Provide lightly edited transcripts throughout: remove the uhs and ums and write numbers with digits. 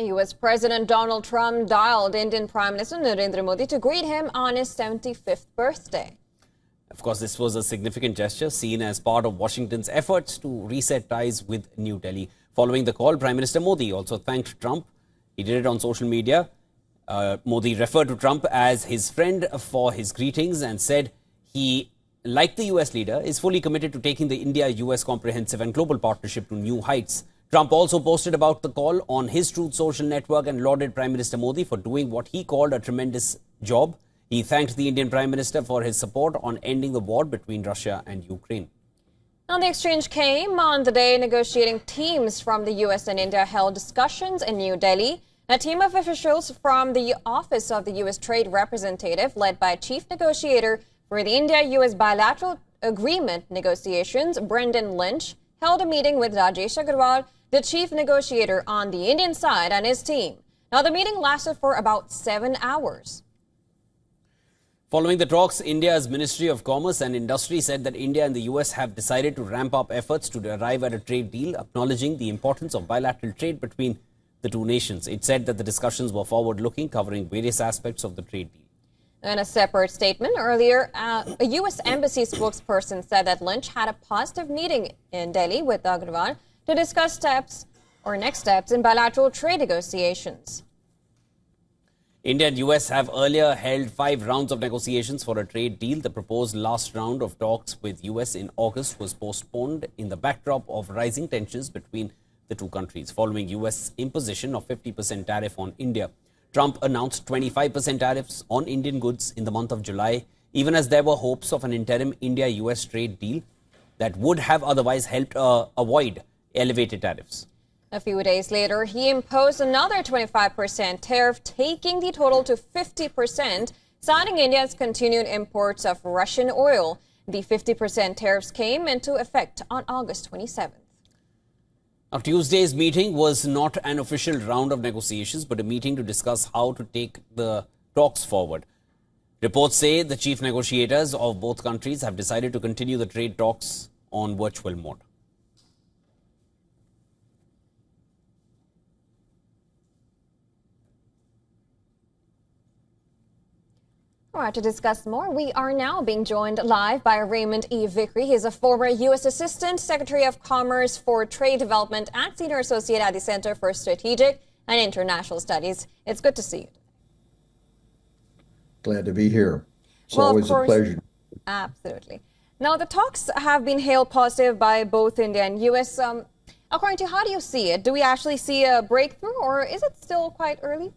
U.S. President Donald Trump dialed Indian Prime Minister Narendra Modi to greet him on his 75th birthday. Of course, this was a significant gesture seen as part of Washington's efforts to reset ties with New Delhi. Following the call, Prime Minister Modi also thanked Trump. He did it on social media. Modi referred to Trump as his friend for his greetings and said he, like the U.S. leader, is fully committed to taking the India-U.S. comprehensive and global partnership to new heights. Trump also posted about the call on his Truth social network and lauded Prime Minister Modi for doing what he called a tremendous job. He thanked the Indian Prime Minister for his support on ending the war between Russia and Ukraine. Now, the exchange came on the day negotiating teams from the U.S. and India held discussions in New Delhi. A team of officials from the Office of the U.S. Trade Representative, led by Chief Negotiator for the India-U.S. Bilateral Agreement negotiations, Brendan Lynch, held a meeting with Rajesh Agarwal, the chief negotiator on the Indian side, and his team. Now, the meeting lasted for about 7 hours. Following the talks, India's Ministry of Commerce and Industry said that India and the US have decided to ramp up efforts to arrive at a trade deal, acknowledging the importance of bilateral trade between the two nations. It said that the discussions were forward-looking, covering various aspects of the trade deal. In a separate statement earlier, a U.S. Embassy spokesperson said that Lynch had a positive meeting in Delhi with Agarwal to discuss next steps in bilateral trade negotiations. India and US have earlier held 5 rounds of negotiations for a trade deal. The proposed last round of talks with US in August was postponed in the backdrop of rising tensions between the two countries following US imposition of 50% tariff on India. Trump announced 25% tariffs on Indian goods in the month of July, even as there were hopes of an interim India-US trade deal that would have otherwise helped avoid elevated tariffs. A few days later, he imposed another 25% tariff, taking the total to 50%, citing India's continued imports of Russian oil. The 50% tariffs came into effect on August 27th. Now, Tuesday's meeting was not an official round of negotiations, but a meeting to discuss how to take the talks forward. Reports say the chief negotiators of both countries have decided to continue the trade talks on virtual mode. All right, to discuss more, we are now being joined live by Raymond E. Vickery. He is a former U.S. Assistant Secretary of Commerce for Trade Development and Senior Associate at the Center for Strategic and International Studies. It's good to see you. Glad to be here. It's always a pleasure. Absolutely. Now, the talks have been hailed positive by both India and U.S. According to you, how do you see it? Do we actually see a breakthrough, or is it still quite early?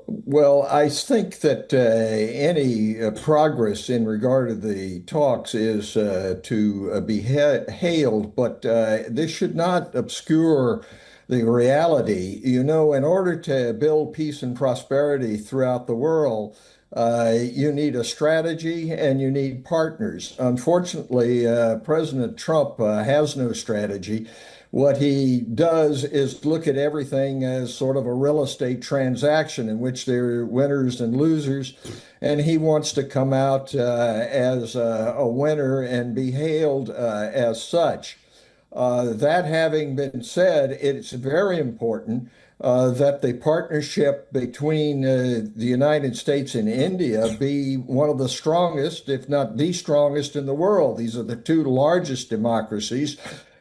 Well, I think that any progress in regard to the talks is to be hailed, but this should not obscure the reality. You know, in order to build peace and prosperity throughout the world, you need a strategy and you need partners. Unfortunately, President Trump has no strategy. What he does is look at everything as sort of a real estate transaction in which there are winners and losers, and he wants to come out as a winner and be hailed as such. That having been said, it's very important that the partnership between the United States and India be one of the strongest, if not the strongest in the world. These are the two largest democracies.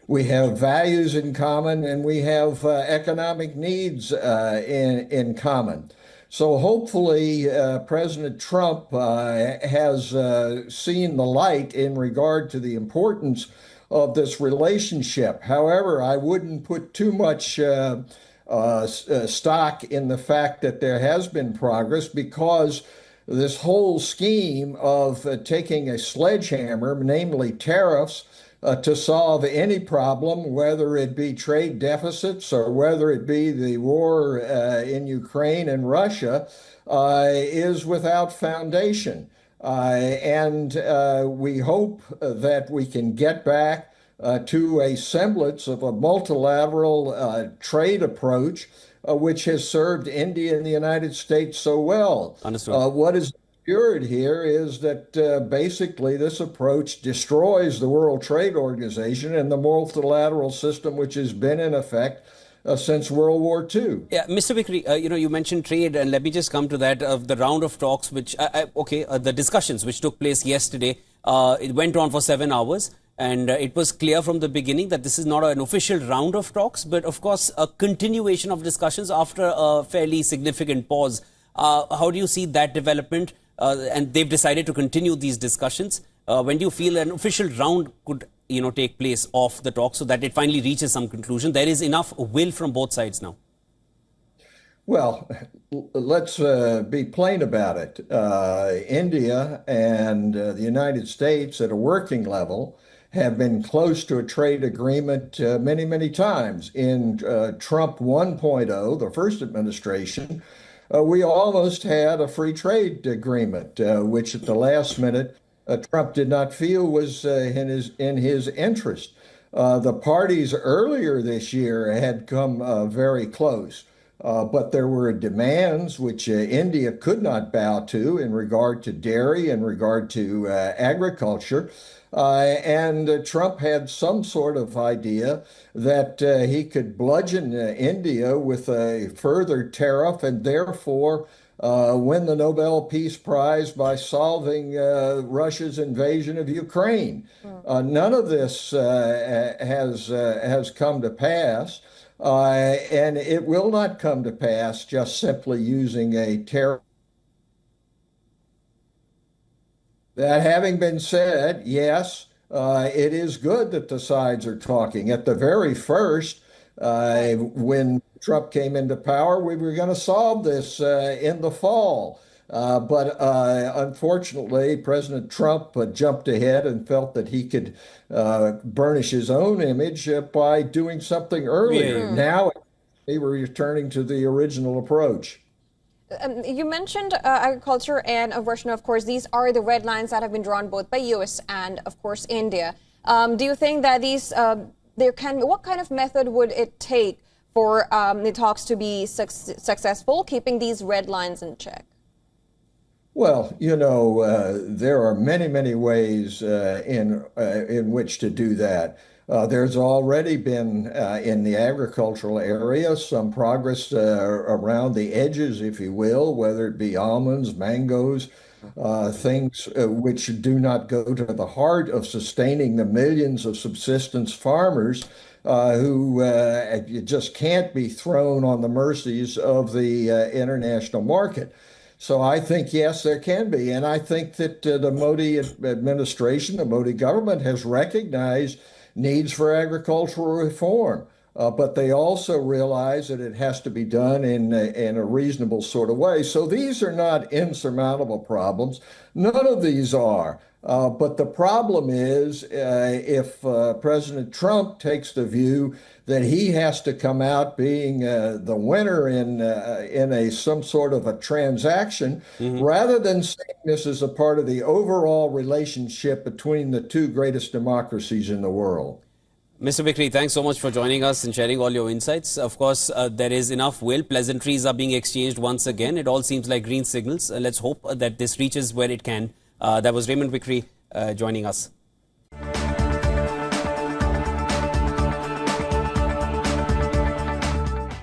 We have values in common, and we have economic needs in common. So hopefully President Trump has seen the light in regard to the importance of this relationship. However, I wouldn't put too much stock in the fact that there has been progress, because this whole scheme of taking a sledgehammer, namely tariffs, to solve any problem, whether it be trade deficits or whether it be the war in Ukraine and Russia, is without foundation. And we hope that we can get back to a semblance of a multilateral trade approach, which has served India and the United States so well. Understood. What is here is that basically this approach destroys the World Trade Organization and the multilateral system which has been in effect since World War II. Yeah, Mr. Vikri, you mentioned trade, and let me just come to that. The round of talks, which, the discussions which took place yesterday, it went on for 7 hours. And it was clear from the beginning that this is not an official round of talks, but of course, a continuation of discussions after a fairly significant pause. How do you see that development? And they've decided to continue these discussions. When do you feel an official round could, take place of the talks so that it finally reaches some conclusion? There is enough will from both sides now. Well, let's be plain about it. India and the United States at a working level have been close to a trade agreement many, many times. In Trump 1.0, the first administration, we almost had a free trade agreement, which at the last minute Trump did not feel was in his interest. The parties earlier this year had come very close. But there were demands which India could not bow to in regard to dairy, in regard to agriculture. And Trump had some sort of idea that he could bludgeon India with a further tariff and therefore win the Nobel Peace Prize by solving Russia's invasion of Ukraine. None of this has come to pass. And it will not come to pass just simply using a tariff. That having been said, yes, it is good that the sides are talking. At the very first, when Trump came into power, we were going to solve this in the fall. But unfortunately, President Trump jumped ahead and felt that he could burnish his own image by doing something earlier. Yeah. Now, we're returning to the original approach. You mentioned agriculture and aversion. Of course, these are the red lines that have been drawn both by U.S. and, of course, India. Do you think that what kind of method would it take for the talks to be successful, keeping these red lines in check? Well, there are many, many ways in which to do that. There's already been, in the agricultural area, some progress around the edges, if you will, whether it be almonds, mangoes, things which do not go to the heart of sustaining the millions of subsistence farmers who just can't be thrown on the mercies of the international market. So I think, yes, there can be. And I think that the Modi administration, the Modi government has recognized needs for agricultural reform. But they also realize that it has to be done in a reasonable sort of way. So these are not insurmountable problems. None of these are. But the problem is if President Trump takes the view that he has to come out being the winner in some sort of a transaction, rather than saying this is a part of the overall relationship between the two greatest democracies in the world. Mr. Vikri, thanks so much for joining us and sharing all your insights. Of course, there is enough will. Pleasantries are being exchanged once again. It all seems like green signals. Let's hope that this reaches where it can. That was Raymond Vikri joining us.